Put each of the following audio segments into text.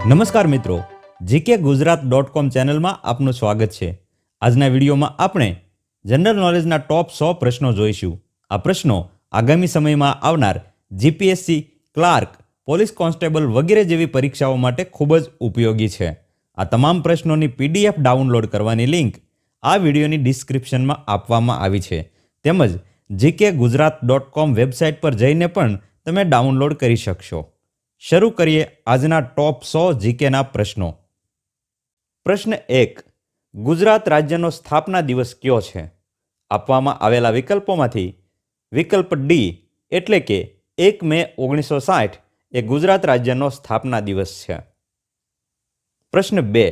નમસ્કાર મિત્રો, જીકે ગુજરાત.com ચેનલમાં આપનું સ્વાગત છે. આજના વિડીયોમાં આપણે જનરલ નોલેજના ટોપ 100 પ્રશ્નો જોઈશું. આ પ્રશ્નો આગામી સમયમાં આવનાર જીપીએસસી, ક્લાર્ક, પોલીસ કોન્સ્ટેબલ વગેરે જેવી પરીક્ષાઓ માટે ખૂબ જ ઉપયોગી છે. આ તમામ પ્રશ્નોની પીડીએફ ડાઉનલોડ કરવાની લિંક આ વિડીયોની ડિસ્ક્રિપ્શનમાં આપવામાં આવી છે. તેમજ જીકે ગુજરાત.com વેબસાઇટ પર જઈને પણ તમે ડાઉનલોડ કરી શકશો. શરૂ કરીએ આજના ટોપ 100 જીકેના પ્રશ્નો. પ્રશ્ન 1. ગુજરાત રાજ્યનો સ્થાપના દિવસ કયો છે? આપવામાં આવેલા વિકલ્પોમાંથી વિકલ્પ ડી એટલે કે 1 મે 1960 એ ગુજરાત રાજ્યનો સ્થાપના દિવસ છે. પ્રશ્ન 2.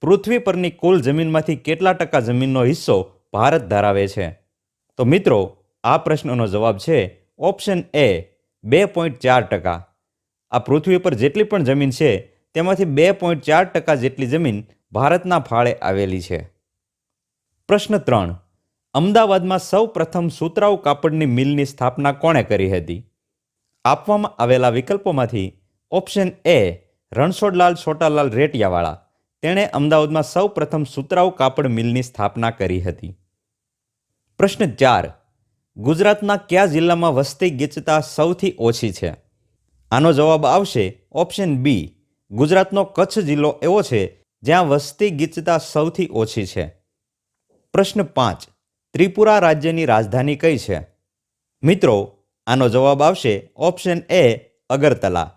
પૃથ્વી પરની કુલ જમીનમાંથી કેટલા ટકા જમીનનો હિસ્સો ભારત ધરાવે છે? તો મિત્રો, આ પ્રશ્નનો જવાબ છે ઓપ્શન એ 2.4%. આ પૃથ્વી પર જેટલી પણ જમીન છે તેમાંથી 2.4% જેટલી જમીન ભારતના ફાળે આવેલી છે. પ્રશ્ન 3. અમદાવાદમાં સૌ પ્રથમ સુતરાઉ કાપડની મિલની સ્થાપના કોણે કરી હતી? આપવામાં આવેલા વિકલ્પોમાંથી ઓપ્શન એ રણછોડલાલ છોટાલાલ રેટિયાવાળા, તેણે અમદાવાદમાં સૌ પ્રથમ સુતરાઉ કાપડ મિલની સ્થાપના કરી હતી. પ્રશ્ન 4. ગુજરાતના કયા જિલ્લામાં વસ્તી ગીચતા સૌથી ઓછી છે? આનો જવાબ આવશે ઓપ્શન બી. ગુજરાતનો કચ્છ જિલ્લો એવો છે જ્યાં વસ્તી ગીચતા સૌથી ઓછી છે. પ્રશ્ન 5. ત્રિપુરા રાજ્યની રાજધાની કઈ છે? મિત્રો, આનો જવાબ આવશે ઓપ્શન એ અગરતલા.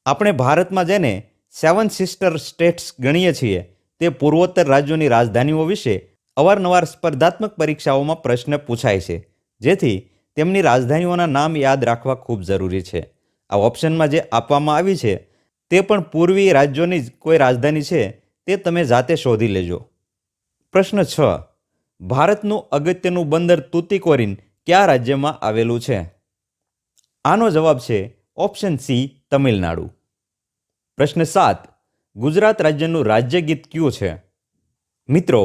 આપણે ભારતમાં જેને 7 સિસ્ટર સ્ટેટ્સ ગણીએ છીએ તે પૂર્વોત્તર રાજ્યોની રાજધાનીઓ વિશે અવારનવાર સ્પર્ધાત્મક પરીક્ષાઓમાં પ્રશ્ન પૂછાય છે, જેથી તેમની રાજધાનીઓના નામ યાદ રાખવા ખૂબ જરૂરી છે. આ ઓપ્શનમાં જે આપવામાં આવી છે તે પણ પૂર્વીય રાજ્યોની જ કોઈ રાજધાની છે તે તમે જાતે શોધી લેજો. પ્રશ્ન 6. ભારતનું અગત્યનું બંદર તુતિકોરિન કયા રાજ્યમાં આવેલું છે? આનો જવાબ છે ઓપ્શન સી તમિલનાડુ. પ્રશ્ન 7. ગુજરાત રાજ્યનું રાજ્ય ગીત કયું છે? મિત્રો,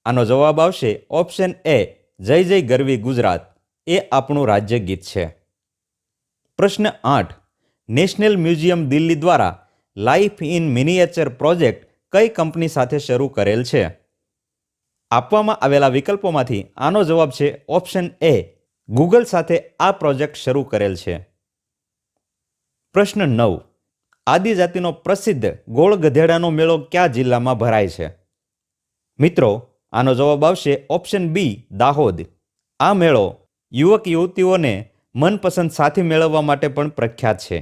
આનો જવાબ આવશે ઓપ્શન એ જય જય ગરવી ગુજરાત. એ આપણું રાજ્ય ગીત છે. પ્રશ્ન 8. નેશનલ મ્યુઝિયમ દિલ્હી દ્વારા લાઇફ ઇન મિનિએચર પ્રોજેક્ટ કઈ કંપની સાથે શરૂ કરેલ છે? આપવામાં આવેલા વિકલ્પોમાંથી આનો જવાબ છે ઓપ્શન એ ગૂગલ સાથે આ પ્રોજેક્ટ શરૂ કરેલ છે. પ્રશ્ન 9. આદિજાતિનો પ્રસિદ્ધ ગોળ ગધેડાનો મેળો કયા જિલ્લામાં ભરાય છે? મિત્રો, આનો જવાબ આવશે ઓપ્શન બી દાહોદ. આ મેળો યુવક યુવતીઓને મનપસંદ સાથી મેળવવા માટે પણ પ્રખ્યાત છે.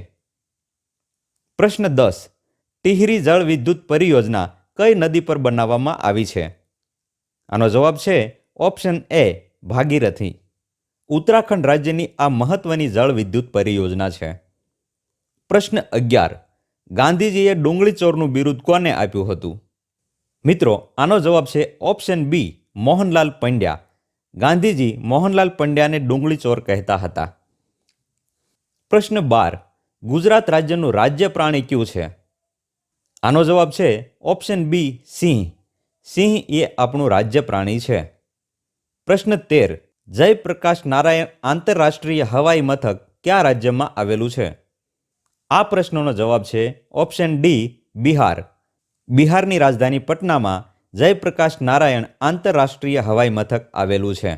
પ્રશ્ન 10. ટિહરી જળ વિદ્યુત પરિયોજના કઈ નદી પર બનાવવામાં આવી છે? આનો જવાબ છે ઓપ્શન એ ભાગીરથી. ઉત્તરાખંડ રાજ્યની આ મહત્વની જળ વિદ્યુત પરિયોજના છે. પ્રશ્ન 11. ગાંધીજીએ ડુંગળી ચોરનું બિરુદ કોને આપ્યું હતું? મિત્રો, આનો જવાબ છે ઓપ્શન બી મોહનલાલ પંડ્યા. ગાંધીજી મોહનલાલ પંડ્યાને ડુંગળી ચોર કહેતા હતા. પ્રશ્ન 12. ગુજરાત રાજ્યનું રાજ્ય પ્રાણી કયું છે? આનો જવાબ છે ઓપ્શન બી સિંહ. સિંહ એ આપણું રાજ્ય પ્રાણી છે. પ્રશ્ન 13. જયપ્રકાશ નારાયણ આંતરરાષ્ટ્રીય હવાઈ મથક કયા રાજ્યમાં આવેલું છે? આ પ્રશ્નનો જવાબ છે ઓપ્શન ડી બિહાર. બિહારની રાજધાની પટનામાં જયપ્રકાશ નારાયણ આંતરરાષ્ટ્રીય હવાઈ મથક આવેલું છે.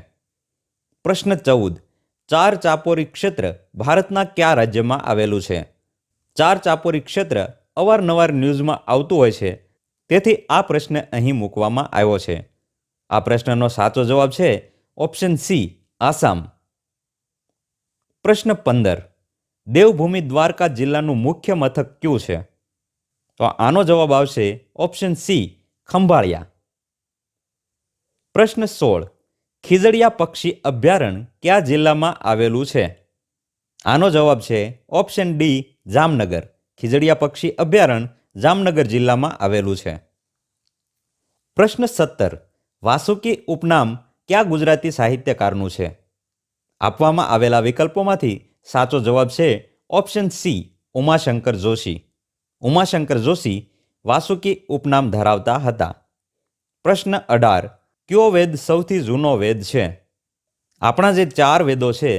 પ્રશ્ન 14. ચાર ચાપોરી ક્ષેત્ર ભારતના કયા રાજ્યમાં આવેલું છે? ચાર ચાપોરી ક્ષેત્ર અવારનવાર ન્યૂઝમાં આવતું હોય છે, તેથી આ પ્રશ્ન અહીં મૂકવામાં આવ્યો છે. આ પ્રશ્નનો સાચો જવાબ છે ઓપ્શન સી આસામ. પ્રશ્ન 15. દેવભૂમિ દ્વારકા જિલ્લાનું મુખ્ય મથક કયું છે? તો આનો જવાબ આવશે ઓપ્શન સી ખંભાળિયા. પ્રશ્ન 16. ખીજડીયા પક્ષી અભયારણ્ય કયા જિલ્લામાં આવેલું છે? આનો જવાબ છે ઓપ્શન ડી જામનગર. ખીજડીયા પક્ષી અભયારણ્ય જામનગર જિલ્લામાં આવેલું છે. પ્રશ્ન 17. વાસુકી ઉપનામ કયા ગુજરાતી સાહિત્યકારનું છે? આપવામાં આવેલા વિકલ્પોમાંથી સાચો જવાબ છે ઓપ્શન સી ઉમાશંકર જોશી. ઉમાશંકર જોશી વાસુકી ઉપનામ ધરાવતા હતા. પ્રશ્ન 18. કયો વેદ સૌથી જૂનો વેદ છે? આપણા જે 4 વેદો છે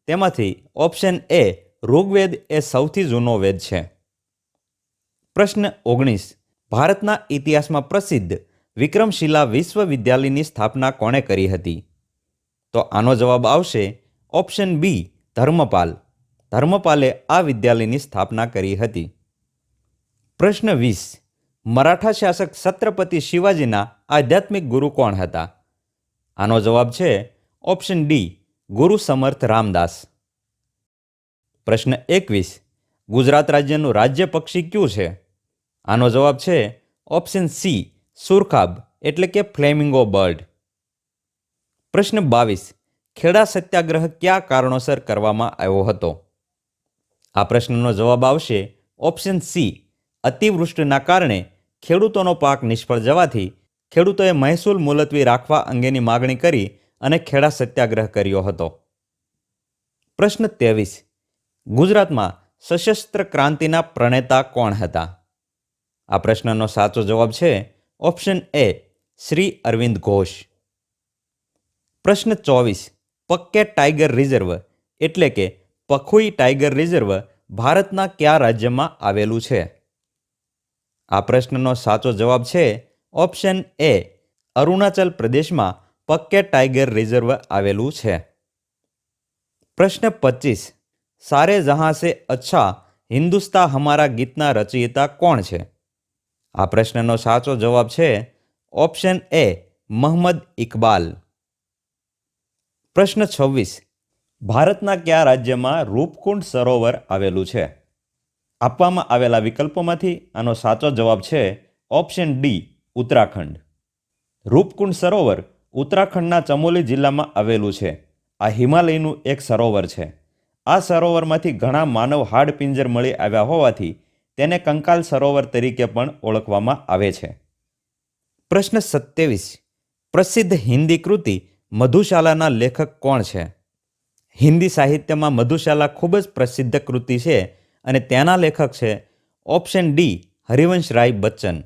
તેમાંથી ઓપ્શન એ ઋગ્વેદ એ સૌથી જૂનો વેદ છે. પ્રશ્ન 19. ભારતના ઇતિહાસમાં પ્રસિદ્ધ વિક્રમશિલા વિશ્વવિદ્યાલયની સ્થાપના કોણે કરી હતી? તો આનો જવાબ આવશે ઓપ્શન બી, ધર્મપાલ. ધર્મપાલે આ વિદ્યાલયની સ્થાપના કરી હતી. પ્રશ્ન 20. મરાઠા શાસક છત્રપતિ શિવાજીના આધ્યાત્મિક ગુરુ કોણ હતા? આનો જવાબ છે ઓપ્શન ડી, ગુરુ સમર્થ રામદાસ. પ્રશ્ન 21. ગુજરાત રાજ્યનું રાજ્ય પક્ષી કયું છે? આનો જવાબ છે ઓપ્શન સી, સુરખાબ એટલે કે ફ્લેમિંગો બર્ડ. પ્રશ્ન 22. ખેડા સત્યાગ્રહ કયા કારણોસર કરવામાં આવ્યો હતો? આ પ્રશ્નનો જવાબ આવશે ઓપ્શન સી, અતિવૃષ્ટિના કારણે ખેડૂતોનો પાક નિષ્ફળ જવાથી ખેડૂતોએ મહેસૂલ મુલતવી રાખવા અંગેની માગણી કરી અને ખેડા સત્યાગ્રહ કર્યો હતો. પ્રશ્ન 23. ગુજરાતમાં સશસ્ત્ર ક્રાંતિના પ્રણેતા કોણ હતા? આ પ્રશ્નનો સાચો જવાબ છે ઓપ્શન એ, શ્રી અરવિંદ ઘોષ. પ્રશ્ન 24. પક્કે ટાઈગર રિઝર્વ એટલે કે પખુઈ ટાઈગર રિઝર્વ ભારતના કયા રાજ્યમાં આવેલું છે? આ પ્રશ્નનો સાચો જવાબ છે ઓપ્શન એ, અરુણાચલ પ્રદેશમાં પક્કે ટાઈગર રિઝર્વ આવેલું છે. પ્રશ્ન 25. સારે જહાં સે અચ્છા હિન્દુસ્તા હમારા ગીતના રચયિતા કોણ છે? આ પ્રશ્નનો સાચો જવાબ છે ઓપ્શન એ, મોહમ્મદ ઇકબાલ. પ્રશ્ન 26. ભારતના કયા રાજ્યમાં રૂપકુંડ સરોવર આવેલું છે? આપવામાં આવેલા વિકલ્પોમાંથી આનો સાચો જવાબ છે ઓપ્શન ડી, ઉત્તરાખંડ. રૂપકુંડ સરોવર ઉત્તરાખંડના ચમોલી જિલ્લામાં આવેલું છે. આ હિમાલયનું એક સરોવર છે. આ સરોવરમાંથી ઘણા માનવ હાડપિંજર મળી આવ્યા હોવાથી તેને કંકાલ સરોવર તરીકે પણ ઓળખવામાં આવે છે. પ્રશ્ન 27. પ્રસિદ્ધ હિન્દી કૃતિ મધુશાલાના લેખક કોણ છે? હિન્દી સાહિત્યમાં મધુશાલા ખૂબ જ પ્રસિદ્ધ કૃતિ છે અને તેના લેખક છે ઓપ્શન ડી, હરિવંશ રાય બચ્ચન.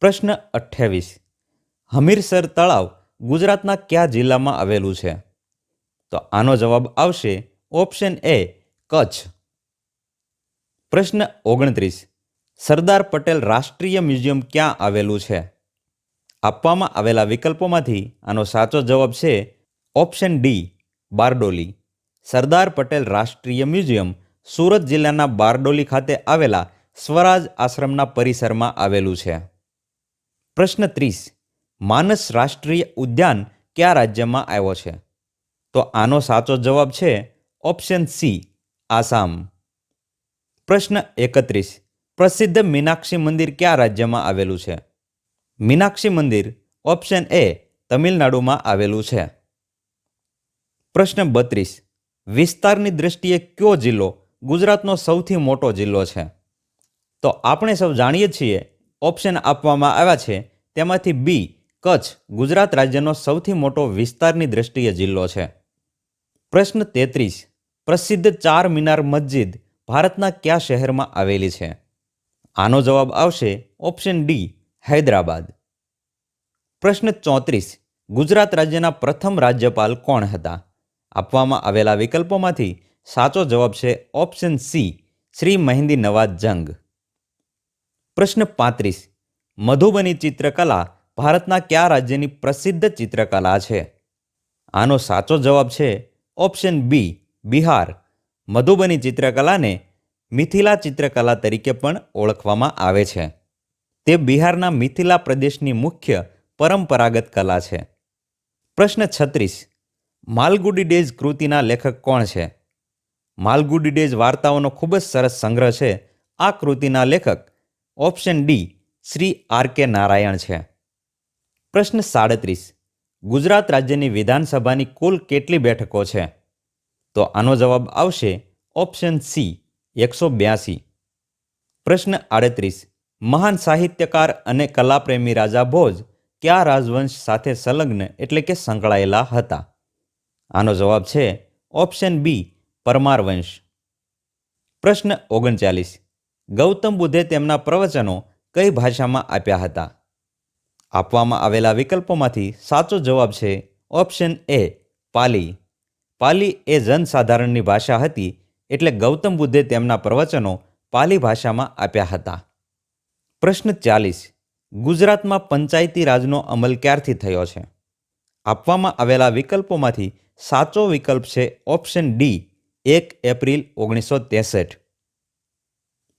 પ્રશ્ન 28. હમીરસર તળાવ ગુજરાતના કયા જિલ્લામાં આવેલું છે? તો આનો જવાબ આવશે ઓપ્શન એ, કચ્છ. પ્રશ્ન 29. સરદાર પટેલ રાષ્ટ્રીય મ્યુઝિયમ ક્યાં આવેલું છે? આપવામાં આવેલા વિકલ્પોમાંથી આનો સાચો જવાબ છે ઓપ્શન ડી, બારડોલી. સરદાર પટેલ રાષ્ટ્રીય મ્યુઝિયમ સુરત જિલ્લાના બારડોલી ખાતે આવેલા સ્વરાજ આશ્રમના પરિસરમાં આવેલું છે. પ્રશ્ન 30. માનસ રાષ્ટ્રીય ઉદ્યાન કયા રાજ્યમાં આવ્યો છે? તો આનો સાચો જવાબ છે ઓપ્શન સી, આસામ. પ્રશ્ન 31. પ્રસિદ્ધ મીનાક્ષી મંદિર કયા રાજ્યમાં આવેલું છે? મીનાક્ષી મંદિર ઓપ્શન એ, તમિલનાડુમાં આવેલું છે. પ્રશ્ન 32. વિસ્તારની દ્રષ્ટિએ કયો જિલ્લો ગુજરાતનો સૌથી મોટો જિલ્લો છે? તો આપણે સૌ જાણીએ છીએ ઓપ્શન આપવામાં આવ્યા છે તેમાંથી બી, કચ્છ ગુજરાત રાજ્યનો સૌથી મોટો વિસ્તારની દ્રષ્ટિએ જિલ્લો છે. પ્રશ્ન 33. પ્રસિદ્ધ ચાર મિનાર મસ્જિદ ભારતના કયા શહેરમાં આવેલી છે? આનો જવાબ આવશે ઓપ્શન ડી, હૈદરાબાદ. પ્રશ્ન 34. ગુજરાત રાજ્યના પ્રથમ રાજ્યપાલ કોણ હતા? આપવામાં આવેલા વિકલ્પોમાંથી સાચો જવાબ છે ઓપ્શન સી, શ્રી મહેંદી નવાઝ જંગ. પ્રશ્ન 35. મધુબની ચિત્રકલા ભારતના કયા રાજ્યની પ્રસિદ્ધ ચિત્રકલા છે? આનો સાચો જવાબ છે ઓપ્શન બી, બિહાર. મધુબની ચિત્રકલાને મિથિલા ચિત્રકલા તરીકે પણ ઓળખવામાં આવે છે. તે બિહારના મિથિલા પ્રદેશની મુખ્ય પરંપરાગત કલા છે. પ્રશ્ન 36. માલગુડી ડેઝ કૃતિના લેખક કોણ છે? માલગુડી ડેઝ વાર્તાઓનો ખૂબ જ સરસ સંગ્રહ છે. આ કૃતિના લેખક option D, Shri R K Narayan છે. પ્રશ્ન 37. ગુજરાત રાજ્યની વિધાનસભાની કુલ કેટલી બેઠકો છે? તો આનો જવાબ આવશે ઓપ્શન સી, 182. પ્રશ્ન 38. મહાન સાહિત્યકાર અને કલાપ્રેમી રાજા ભોજ કયા રાજવંશ સાથે સંલગ્ન એટલે કે સંકળાયેલા હતા? આનો જવાબ છે ઓપ્શન બી, પરમાર વંશ. પ્રશ્ન 39. ગૌતમ બુદ્ધે તેમના પ્રવચનો કઈ ભાષામાં આપ્યા હતા? આપવામાં આવેલા વિકલ્પોમાંથી સાચો જવાબ છે ઓપ્શન એ, પાલી. પાલી એ જનસાધારણની ભાષા હતી એટલે ગૌતમ બુદ્ધે તેમના પ્રવચનો પાલી ભાષામાં આપ્યા હતા. પ્રશ્ન 40. ગુજરાતમાં પંચાયતી રાજનો અમલ ક્યારથી થયો છે? આપવામાં આવેલા વિકલ્પોમાંથી સાચો વિકલ્પ છે ઓપ્શન ડી 1 એપ્રિલ 1963.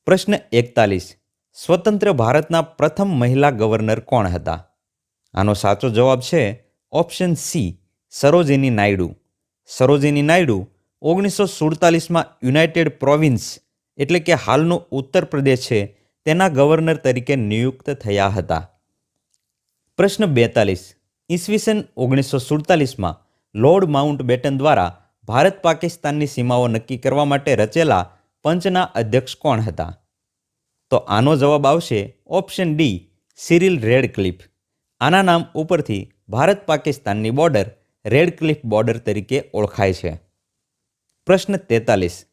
પ્રશ્ન 41. સ્વતંત્ર ભારતના પ્રથમ મહિલા ગવર્નર કોણ હતા? આનો સાચો જવાબ છે ઓપ્શન સી સરોજિની નાયડુ. સરોજિની નાયડુ 1947માં યુનાઇટેડ પ્રોવિન્સ એટલે કે હાલનું ઉત્તર પ્રદેશ છે તેના ગવર્નર તરીકે નિયુક્ત થયા હતા. પ્રશ્ન 42. ઈસવીસન 1947માં લોર્ડ માઉન્ટ બેટન દ્વારા ભારત પાકિસ્તાનની સીમાઓ નક્કી કરવા માટે રચેલા પંચના અધ્યક્ષ કોણ હતા? તો આનો જવાબ આવશે ઓપ્શન ડી સિરિલ રેડક્લિફ. આના નામ ઉપરથી ભારત પાકિસ્તાનની બોર્ડર રેડક્લિફ બોર્ડર તરીકે ઓળખાય છે. પ્રશ્ન 43.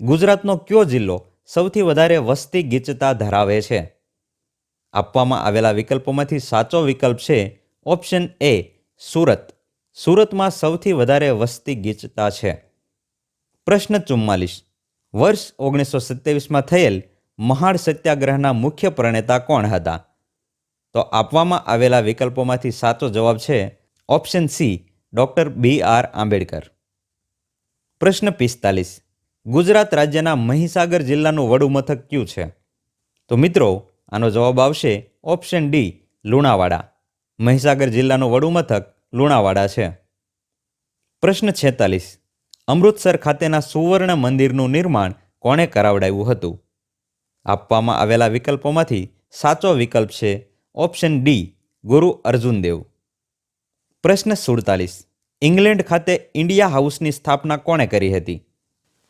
ગુજરાતનો કયો જિલ્લો સૌથી વધારે વસ્તી ગીચતા ધરાવે છે? આપવામાં આવેલા વિકલ્પોમાંથી સાચો વિકલ્પ છે ઓપ્શન એ સુરત. સુરતમાં સૌથી વધારે વસ્તી ગીચતા છે. પ્રશ્ન 44. વર્ષ 1927માં થયેલ મહાડ સત્યાગ્રહના મુખ્ય પ્રણેતા કોણ હતા? તો આપવામાં આવેલા વિકલ્પોમાંથી સાચો જવાબ છે option C doctor B.R. Ambedkar. પ્રશ્ન 45. ગુજરાત રાજ્યના મહીસાગર જિલ્લાનું વડુ મથક કયું છે? તો મિત્રો આનો જવાબ આવશે ઓપ્શન ડી લુણાવાડા. મહીસાગર જિલ્લાનું વડુ મથક લુણાવાડા છે. પ્રશ્ન 46. અમૃતસર ખાતેના સુવર્ણ મંદિરનું નિર્માણ કોણે કરાવડાવ્યું હતું? આપવામાં આવેલા વિકલ્પોમાંથી સાચો વિકલ્પ છે ઓપ્શન ડી ગુરુ અર્જુન દેવ. પ્રશ્ન 47. ઇંગ્લેન્ડ ખાતે ઇન્ડિયા હાઉસની સ્થાપના કોણે કરી હતી?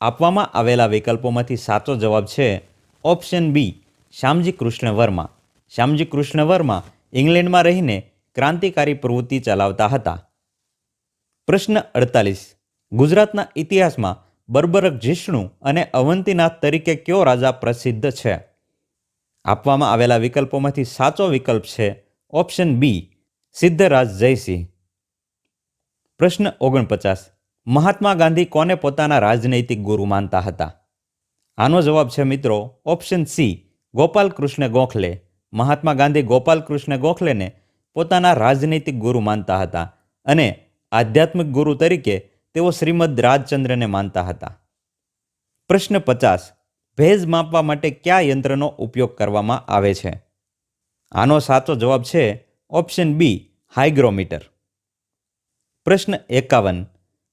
આપવામાં આવેલા વિકલ્પોમાંથી સાચો જવાબ છે ઓપ્શન બી શ્યામજી કૃષ્ણ વર્મા. શ્યામજી કૃષ્ણ વર્મા ઇંગ્લેન્ડમાં રહીને ક્રાંતિકારી પ્રવૃત્તિ ચલાવતા હતા. પ્રશ્ન 48. ગુજરાતના ઇતિહાસમાં બર્બરક જિષ્ણુ અને અવંતીનાથ તરીકે કયો રાજા પ્રસિદ્ધ છે? આપવામાં આવેલા વિકલ્પોમાંથી સાચો વિકલ્પ છે ઓપ્શન બી સિદ્ધરાજ જયસિંહ. પ્રશ્ન 49. મહાત્મા ગાંધી કોને પોતાના રાજનૈતિક ગુરુ માનતા હતા? આનો જવાબ છે મિત્રો ઓપ્શન સી ગોપાલ કૃષ્ણ ગોખલે. મહાત્મા ગાંધી ગોપાલ કૃષ્ણ ગોખલેને પોતાના રાજનૈતિક ગુરુ માનતા હતા અને આધ્યાત્મિક ગુરુ તરીકે તેઓ શ્રીમદ રાજચંદ્રને માનતા હતા. પ્રશ્ન 50. ભેજ માપવા માટે કયા યંત્રનો ઉપયોગ કરવામાં આવે છે? આનો સાચો જવાબ છે ઓપ્શન બી હાઇગ્રોમીટર. પ્રશ્ન 51.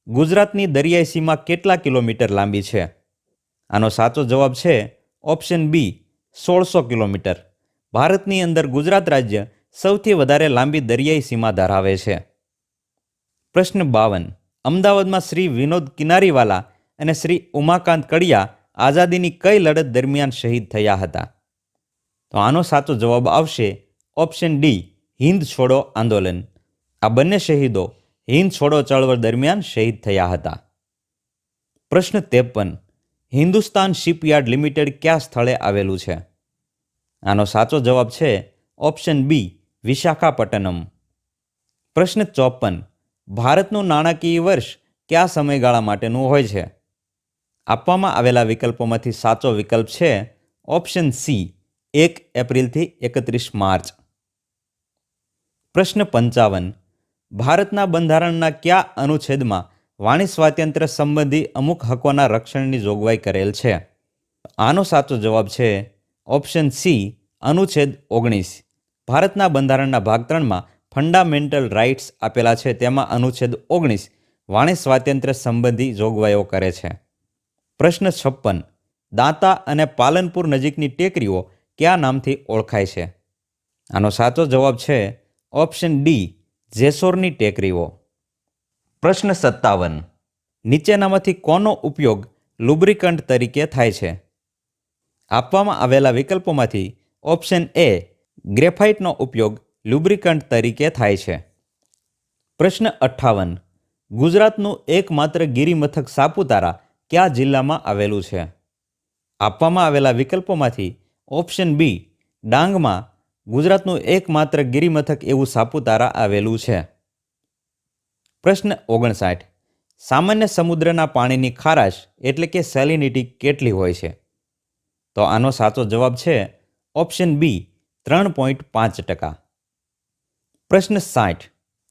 ગુજરાતની દરિયાઈ સીમા કેટલા કિલોમીટર લાંબી છે? આનો સાચો જવાબ છે ઓપ્શન બી 1600 કિલોમીટર. ભારતની અંદર ગુજરાત રાજ્ય સૌથી વધારે લાંબી દરિયાઈ સીમા ધરાવે છે. પ્રશ્ન 52. અમદાવાદમાં શ્રી વિનોદ કિનારીવાલા અને શ્રી ઉમાકાંત કડિયા આઝાદીની કઈ લડત દરમિયાન શહીદ થયા હતા? તો આનો સાચો જવાબ આવશે ઓપ્શન ડી હિન્દ છોડો આંદોલન. આ બંને શહીદો હિન્દ છોડો ચળવળ દરમિયાન શહીદ થયા હતા. પ્રશ્ન 53. હિન્દુસ્તાન શિપયાર્ડ લિમિટેડ કયા સ્થળે આવેલું છે? આનો સાચો જવાબ છે ઓપ્શન બી વિશાખાપટ્ટનમ. પ્રશ્ન 54. ભારતનું નાણાકીય વર્ષ કયા સમયગાળા માટેનું હોય છે? આપવામાં આવેલા વિકલ્પોમાંથી સાચો વિકલ્પ છે ઓપ્શન સી 1 એપ્રિલથી 31 માર્ચ. પ્રશ્ન 55. ભારતના બંધારણના કયા અનુચ્છેદમાં વાણી સ્વાતંત્ર્ય સંબંધી અમુક હકોના રક્ષણની જોગવાઈ કરેલ છે? આનો સાચો જવાબ છે ઓપ્શન સી અનુચ્છેદ 19. ભારતના બંધારણના ભાગ 3માં ફંડામેન્ટલ રાઇટ્સ આપેલા છે તેમાં અનુચ્છેદ 19 વાણી સ્વાતંત્ર્ય સંબંધી જોગવાઈઓ કરે છે. પ્રશ્ન 56. દાંતા અને પાલનપુર નજીકની ટેકરીઓ કયા નામથી ઓળખાય છે? આનો સાચો જવાબ છે ઓપ્શન ડી જેસોરની ટેકરીઓ. પ્રશ્ન 57. નીચેનામાંથી કોનો ઉપયોગ લુબ્રિકન્ટ તરીકે થાય છે? આપવામાં આવેલા વિકલ્પોમાંથી ઓપ્શન એ ગ્રેફાઇટનો ઉપયોગ લુબ્રિકન્ટ તરીકે થાય છે. પ્રશ્ન 58. ગુજરાતનું એકમાત્ર ગિરિમથક સાપુતારા કયા જિલ્લામાં આવેલું છે? આપવામાં આવેલા વિકલ્પોમાંથી ઓપ્શન બી ડાંગમાં ગુજરાતનું એકમાત્ર ગિરિમથક એવું સાપુતારા આવેલું છે. પ્રશ્ન 59. સામાન્ય સમુદ્રના પાણીની ખારાશ એટલે કે સેલિનિટી કેટલી હોય છે? તો આનો સાચો જવાબ છે ઓપ્શન બી 3.5%. પ્રશ્ન 60.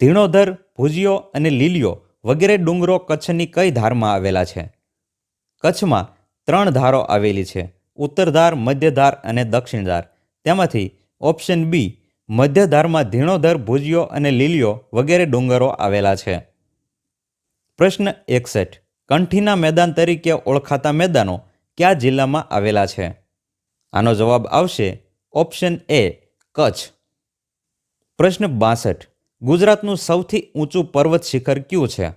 ધીણોધર, ભુજિયો અને લીલિયો વગેરે ડુંગરો કચ્છની કઈ ધારમાં આવેલા છે? કચ્છમાં 3 ધારો આવેલી છે: ઉત્તર ધાર, મધ્ય ધાર અને દક્ષિણ ધાર. તેમાંથી ઓપ્શન બી મધ્ય ધારમાં ધીણોધર, ભુજિયો અને લીલિયો વગેરે ડુંગરો આવેલા છે. પ્રશ્ન 61. કંઠીના મેદાન તરીકે ઓળખાતા મેદાનો કયા જિલ્લામાં આવેલા છે? આનો જવાબ આવશે ઓપ્શન એ કચ્છ. પ્રશ્ન 62. ગુજરાતનું સૌથી ઊંચું પર્વત શિખર કયું છે?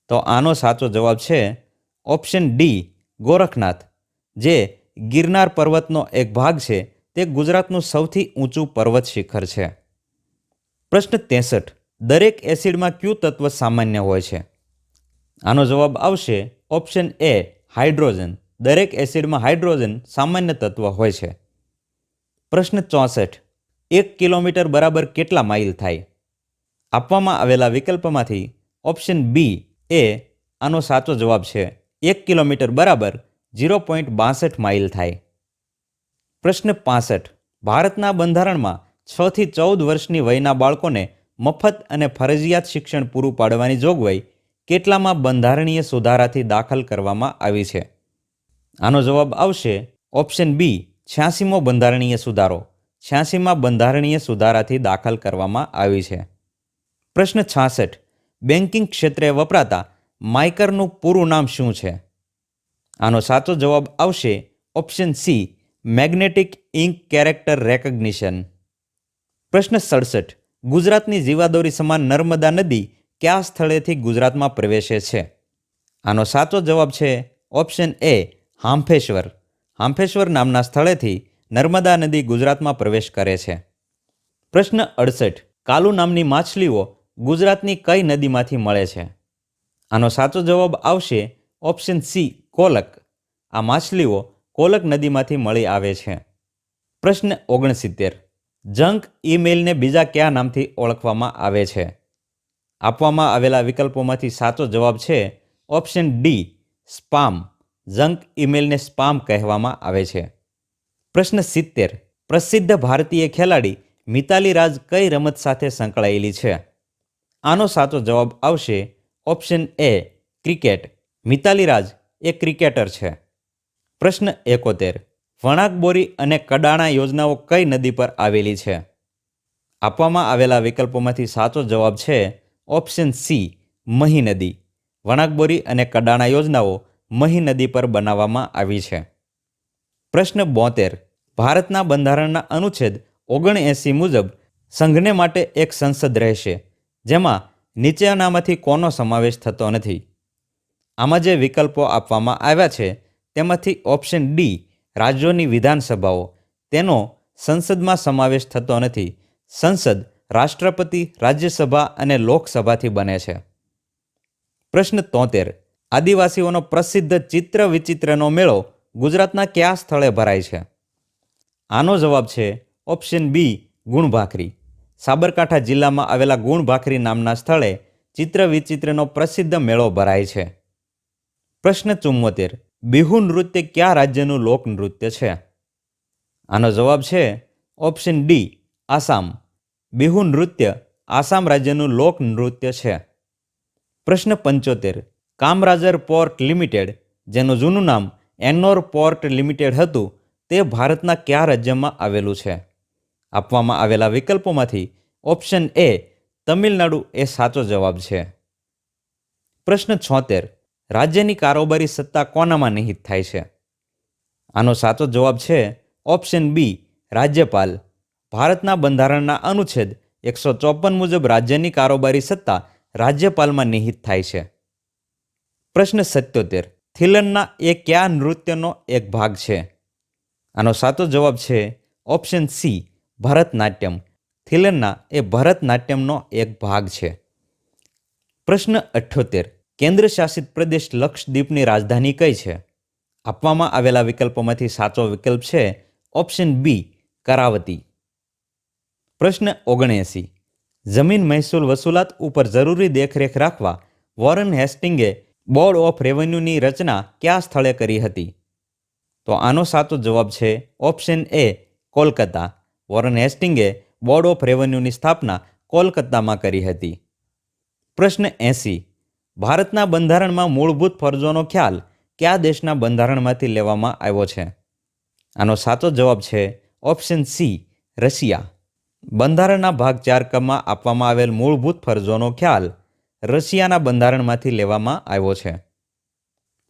તો આનો સાચો જવાબ છે ઓપ્શન ડી ગોરખનાથ, જે ગિરનાર પર્વતનો એક ભાગ છે. તે ગુજરાતનું સૌથી ઊંચું પર્વત શિખર છે. પ્રશ્ન 63. દરેક એસિડમાં કયું તત્વ સામાન્ય હોય છે? આનો જવાબ આવશે ઓપ્શન એ હાઇડ્રોજન. દરેક એસિડમાં હાઇડ્રોજન સામાન્ય તત્વ હોય છે. પ્રશ્ન 64. 1 કિલોમીટર બરાબર કેટલા માઇલ થાય? આપવામાં આવેલા વિકલ્પમાંથી ઓપ્શન બી એ આનો સાચો જવાબ છે. 1 કિલોમીટર બરાબર 0.62 માઇલ થાય. પ્રશ્ન 65. ભારતના બંધારણમાં 6 થી 14 વર્ષની વયના બાળકોને મફત અને ફરજિયાત શિક્ષણ પૂરું પાડવાની જોગવાઈ કેટલામાં બંધારણીય સુધારાથી દાખલ કરવામાં આવી છે? આનો જવાબ આવશે ઓપ્શન બી 86મો બંધારણીય સુધારો. 86માં બંધારણીય સુધારાથી દાખલ કરવામાં આવી છે. પ્રશ્ન 66. બેન્કિંગ ક્ષેત્રે વપરાતા માઇકરનું પૂરું નામ શું છે? આનો સાચો જવાબ આવશે option C magnetic ink character recognition. પ્રશ્ન 67. ગુજરાતની જીવાદોરી સમાન નર્મદા નદી કયા સ્થળેથી ગુજરાતમાં પ્રવેશે છે? આનો સાચો જવાબ છે ઓપ્શન એ હાંફેશ્વર. હાંફેશ્વર નામના સ્થળેથી નર્મદા નદી ગુજરાતમાં પ્રવેશ કરે છે. પ્રશ્ન 68. કાલુ નામની માછલીઓ ગુજરાતની કઈ નદીમાંથી મળે છે? આનો સાચો જવાબ આવશે ઓપ્શન સી કોલક. આ માછલીઓ કોલક નદીમાંથી મળી આવે છે. પ્રશ્ન 69. જંક ઈમેલને બીજા કયા નામથી ઓળખવામાં આવે છે? આપવામાં આવેલા વિકલ્પોમાંથી સાચો જવાબ છે ઓપ્શન ડી સ્પામ. જંક ઈમેલને સ્પામ કહેવામાં આવે છે. પ્રશ્ન 70. પ્રસિદ્ધ ભારતીય ખેલાડી મિતાલી રાજ કઈ રમત સાથે સંકળાયેલી છે? આનો સાચો જવાબ આવશે option A cricket. Mitali Raj એ ક્રિકેટર છે. પ્રશ્ન 71. વણાકબોરી અને કડાણા યોજનાઓ કઈ નદી પર આવેલી છે? આપવામાં આવેલા વિકલ્પોમાંથી સાચો જવાબ છે ઓપ્શન સી મહી નદી. વણાકબોરી અને કડાણા યોજનાઓ મહી નદી પર બનાવવામાં આવી છે. પ્રશ્ન 72. ભારતના બંધારણના અનુચ્છેદ 79 મુજબ સંઘને માટે એક સંસદ રહેશે, જેમાં નીચેનામાંથી કોનો સમાવેશ થતો નથી? આમાં જે વિકલ્પો આપવામાં આવ્યા છે તેમાંથી ઓપ્શન ડી રાજ્યોની વિધાનસભાઓ, તેનો સંસદમાં સમાવેશ થતો નથી. સંસદ રાષ્ટ્રપતિ, રાજ્યસભા અને લોકસભાથી બને છે. પ્રશ્ન 73. આદિવાસીઓનો પ્રસિદ્ધ ચિત્ર વિચિત્રનો મેળો ગુજરાતના કયા સ્થળે ભરાય છે? આનો જવાબ છે ઓપ્શન બી ગુણભાખરી. સાબરકાંઠા જિલ્લામાં આવેલા ગુણભાખરી નામના સ્થળે ચિત્ર વિચિત્રનો પ્રસિદ્ધ મેળો ભરાય છે. પ્રશ્ન 74. બિહુ નૃત્ય કયા રાજ્યનું લોકનૃત્ય છે? આનો જવાબ છે ઓપ્શન ડી આસામ. બિહુ નૃત્ય આસામ રાજ્યનું લોકનૃત્ય છે. પ્રશ્ન 75. કામરાજર પોર્ટ લિમિટેડ, જેનું જૂનું નામ એન્નોર પોર્ટ લિમિટેડ હતું, તે ભારતના કયા રાજ્યમાં આવેલું છે? આપવામાં આવેલા વિકલ્પોમાંથી ઓપ્શન એ તમિલનાડુ એ સાચો જવાબ છે. પ્રશ્ન 76. રાજ્યની કારોબારી સત્તા કોનામાં નિહિત થાય છે? આનો સાચો જવાબ છે ઓપ્શન બી રાજ્યપાલ. ભારતના બંધારણના અનુચ્છેદ 154 મુજબ રાજ્યની કારોબારી સત્તા રાજ્યપાલમાં નિહિત થાય છે. પ્રશ્ન 77. થિલનના એ કયા નૃત્યનો એક ભાગ છે? આનો સાચો જવાબ છે ઓપ્શન સી ભરતનાટ્યમ. થિલનના એ ભરતનાટ્યમનો એક ભાગ છે. પ્રશ્ન 78. કેન્દ્ર શાસિત પ્રદેશ લક્ષદ્વીપની રાજધાની કઈ છે? આપવામાં આવેલા વિકલ્પોમાંથી સાચો વિકલ્પ છે ઓપ્શન બી કરાવતી. પ્રશ્ન 79. જમીન મહેસૂલ વસૂલાત ઉપર જરૂરી દેખરેખ રાખવા વોરન હેસ્ટિંગે બોર્ડ ઓફ રેવન્યુની રચના કયા સ્થળે કરી હતી? તો આનો સાચો જવાબ છે ઓપ્શન એ કોલકાતા. વોરન હેસ્ટિંગે બોર્ડ ઓફ રેવન્યુની સ્થાપના કોલકાતામાં કરી હતી. પ્રશ્ન 80. ભારતના બંધારણમાં મૂળભૂત ફરજોનો ખ્યાલ કયા દેશના બંધારણમાંથી લેવામાં આવ્યો છે? આનો સાચો જવાબ છે ઓપ્શન સી, રશિયા. બંધારણના ભાગ 4 માં આપવામાં આવેલ મૂળભૂત ફરજોનો ખ્યાલ રશિયાના બંધારણમાંથી લેવામાં આવ્યો છે.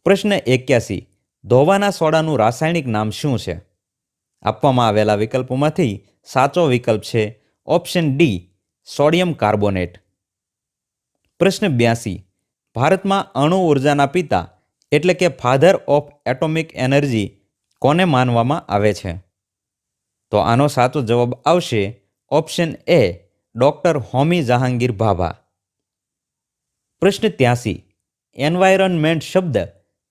પ્રશ્ન 81. ધોવાના સોડાનું રાસાયણિક નામ શું છે? આપવામાં આવેલા વિકલ્પોમાંથી સાચો વિકલ્પ છે ઓપ્શન ડી, સોડિયમ કાર્બોનેટ. પ્રશ્ન 82. ભારતમાં અણુ ઉર્જાના પિતા એટલે કે ફાધર ઓફ એટોમિક એનર્જી કોને માનવામાં આવે છે? તો આનો સાચો જવાબ આવશે ઓપ્શન એ, ડૉક્ટર હોમી જહાંગીર ભાભા. પ્રશ્ન 83. એન્વાયરનમેન્ટ શબ્દ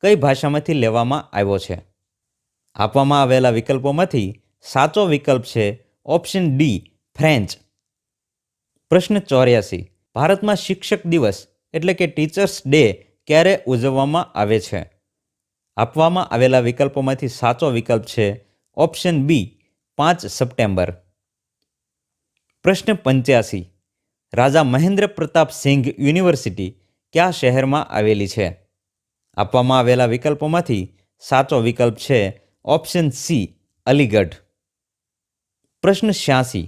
કઈ ભાષામાંથી લેવામાં આવ્યો છે? આપવામાં આવેલા વિકલ્પોમાંથી સાચો વિકલ્પ છે ઓપ્શન ડી, ફ્રેન્ચ. પ્રશ્ન 84. ભારતમાં શિક્ષક દિવસ એટલે કે ટીચર્સ ડે ક્યારે ઉજવવામાં આવે છે? આપવામાં આવેલા વિકલ્પોમાંથી સાચો વિકલ્પ છે ઓપ્શન બી, 5 સપ્ટેમ્બર. પ્રશ્ન 85. રાજા મહેન્દ્ર પ્રતાપ સિંઘ યુનિવર્સિટી કયા શહેરમાં આવેલી છે? આપવામાં આવેલા વિકલ્પોમાંથી સાચો વિકલ્પ છે ઓપ્શન સી, અલીગઢ. પ્રશ્ન 86.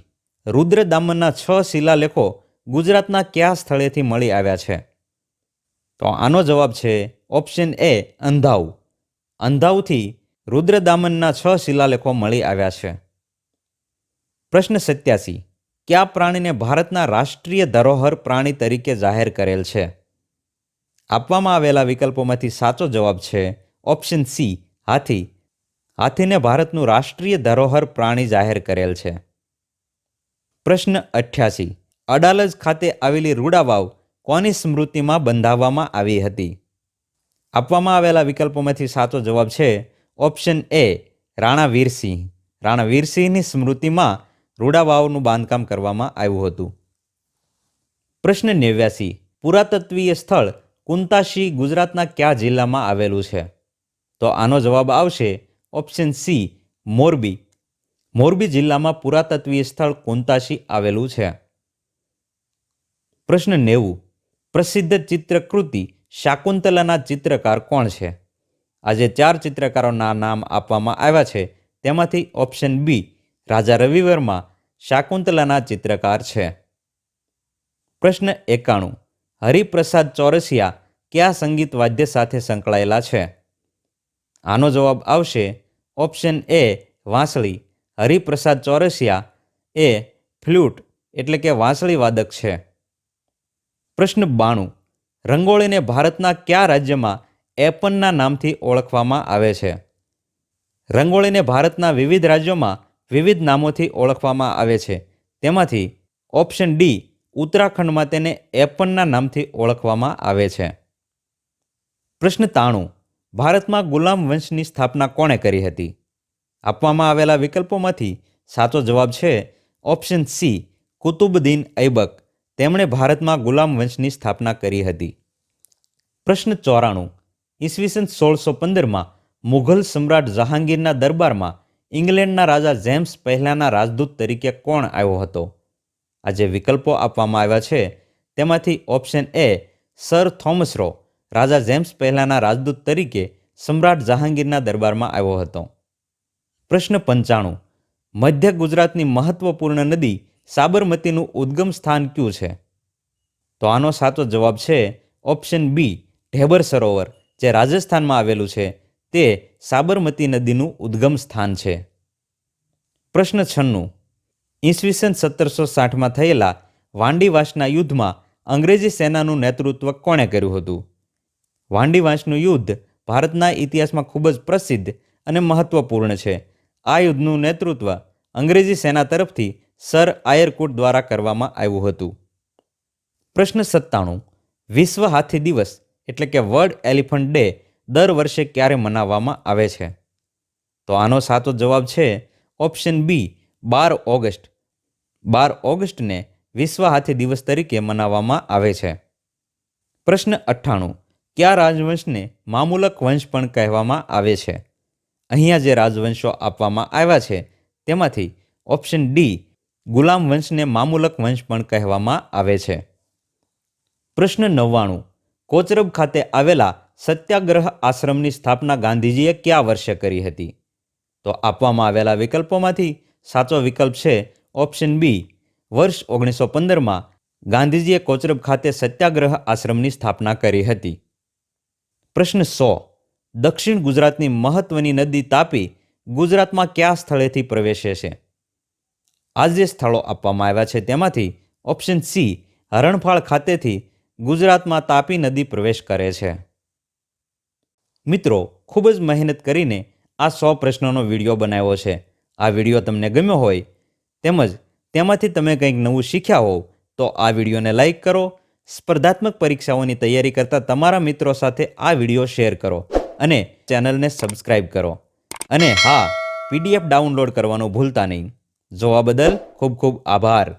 રુદ્રદામનના 6 શિલાલેખો ગુજરાતના કયા સ્થળેથી મળી આવ્યા છે? તો આનો જવાબ છે ઓપ્શન એ, અંધાઉ. અંધાઉથી રુદ્રદામનના 6 શિલાલેખો મળી આવ્યા છે. પ્રશ્ન 87. કયા પ્રાણીને ભારતના રાષ્ટ્રીય ધરોહર પ્રાણી તરીકે જાહેર કરેલ છે? આપવામાં આવેલા વિકલ્પોમાંથી સાચો જવાબ છે ઓપ્શન સી, હાથી. હાથીને ભારતનું રાષ્ટ્રીય ધરોહર પ્રાણી જાહેર કરેલ છે. પ્રશ્ન 88. અડાલજ ખાતે આવેલી રૂડા વાવ કોની સ્મૃતિમાં બંધાવવામાં આવી હતી? આપવામાં આવેલા વિકલ્પોમાંથી સાચો જવાબ છે ઓપ્શન એ, રાણા વીરસિંહ. રાણા વીરસિંહની સ્મૃતિમાં રૂડા વાવનું બાંધકામ કરવામાં આવ્યું હતું. પ્રશ્ન 89. પુરાતત્વીય સ્થળ કુંતાશી ગુજરાતના કયા જિલ્લામાં આવેલું છે? તો આનો જવાબ આવશે ઓપ્શન સી, મોરબી. મોરબી જિલ્લામાં પુરાતત્વીય સ્થળ કુંતાશી આવેલું છે. પ્રશ્ન 90. પ્રસિદ્ધ ચિત્રકૃતિ શાકુંતલાના ચિત્રકાર કોણ છે? આજે 4 ચિત્રકારોના નામ આપવામાં આવ્યા છે, તેમાંથી ઓપ્શન બી, રાજા રવિવર્મા શાકુંતલાના ચિત્રકાર છે. પ્રશ્ન 91. હરિપ્રસાદ ચોરસિયા કયા સંગીત વાદ્ય સાથે સંકળાયેલા છે? આનો જવાબ આવશે ઓપ્શન એ, વાંસળી. હરિપ્રસાદ ચોરસિયા એ ફ્લૂટ એટલે કે વાંસળી વાદક છે. પ્રશ્ન 92. રંગોળીને ભારતના કયા રાજ્યમાં એપનના નામથી ઓળખવામાં આવે છે? રંગોળીને ભારતના વિવિધ રાજ્યોમાં વિવિધ નામોથી ઓળખવામાં આવે છે, તેમાંથી ઓપ્શન ડી, ઉત્તરાખંડમાં તેને એપનના નામથી ઓળખવામાં આવે છે. પ્રશ્ન 93. ભારતમાં ગુલામ વંશની સ્થાપના કોણે કરી હતી? આપવામાં આવેલા વિકલ્પોમાંથી સાચો જવાબ છે ઓપ્શન સી, કુતુબુદ્દીન ઐબક. તેમણે ભારતમાં ગુલામ વંશની સ્થાપના કરી હતી. પ્રશ્ન 94. ઈસવીસન 1615માં મુઘલ સમ્રાટ જહાંગીરના દરબારમાં ઇંગ્લેન્ડના રાજા જેમ્સ પહેલાના રાજદૂત તરીકે કોણ આવ્યો હતો? આ જે વિકલ્પો આપવામાં આવ્યા છે તેમાંથી option A, sir Thomas Roe રાજા જેમ્સ પહેલાના રાજદૂત તરીકે સમ્રાટ જહાંગીરના દરબારમાં આવ્યો હતો. પ્રશ્ન 95. મધ્ય ગુજરાતની મહત્વપૂર્ણ નદી સાબરમતીનું ઉદ્ગમ સ્થાન કયું છે? તો આનો સાચો જવાબ છે ઓપ્શન બી, ઢેબર સરોવર, જે રાજસ્થાનમાં આવેલું છે. તે સાબરમતી નદીનું ઉદ્ગમ સ્થાન છે. પ્રશ્ન 96. ઈસવીસન 1760માં થયેલા વાંડીવાસના યુદ્ધમાં અંગ્રેજી સેનાનું નેતૃત્વ કોણે કર્યું હતું? વાંડીવાસનું યુદ્ધ ભારતના ઇતિહાસમાં ખૂબ જ પ્રસિદ્ધ અને મહત્વપૂર્ણ છે. આ યુદ્ધનું નેતૃત્વ અંગ્રેજી સેના તરફથી સર આયરકૂટ દ્વારા કરવામાં આવ્યું હતું. પ્રશ્ન 97. વિશ્વ હાથી દિવસ એટલે કે વર્લ્ડ એલિફન્ટ ડે દર વર્ષે ક્યારે મનાવવામાં આવે છે? તો આનો સાચો જવાબ છે ઓપ્શન બી, 12 ઓગસ્ટ. 12 ઓગસ્ટને વિશ્વ હાથી દિવસ તરીકે મનાવવામાં આવે છે. પ્રશ્ન 98. કયા રાજવંશને મામુલક વંશ પણ કહેવામાં આવે છે? અહીંયા જે રાજવંશો આપવામાં આવ્યા છે તેમાંથી ઓપ્શન ડી ગુલામ વંશને મામુલક વંશ પણ કહેવામાં આવે છે. પ્રશ્ન 99. કોચરબ ખાતે આવેલા સત્યાગ્રહ આશ્રમની સ્થાપના ગાંધીજીએ કયા વર્ષે કરી હતી? તો આપવામાં આવેલા વિકલ્પોમાંથી સાચો વિકલ્પ છે ઓપ્શન બી, વર્ષ 1915માં ગાંધીજીએ કોચરબ ખાતે સત્યાગ્રહ આશ્રમની સ્થાપના કરી હતી. પ્રશ્ન 100. દક્ષિણ ગુજરાતની મહત્વની નદી તાપી ગુજરાતમાં કયા સ્થળેથી પ્રવેશે છે? આ જે સ્થળો આપવામાં આવ્યા છે તેમાંથી ઓપ્શન સી, હરણફાળ ખાતેથી ગુજરાતમાં તાપી નદી પ્રવેશ કરે છે. મિત્રો, ખૂબ જ મહેનત કરીને આ 100 પ્રશ્નોનો વિડીયો બનાવ્યો છે. આ વિડીયો તમને ગમ્યો હોય તેમજ તેમાંથી તમે કંઈક નવું શીખ્યા હોવ તો આ વિડીયોને લાઈક કરો. સ્પર્ધાત્મક પરીક્ષાઓની તૈયારી કરતા તમારા મિત્રો સાથે આ વિડીયો શેર કરો અને ચેનલને સબસ્ક્રાઇબ કરો. અને હા, PDF ડાઉનલોડ કરવાનું ભૂલતા નહીં. જોવા બદલ ખૂબ ખૂબ આભાર.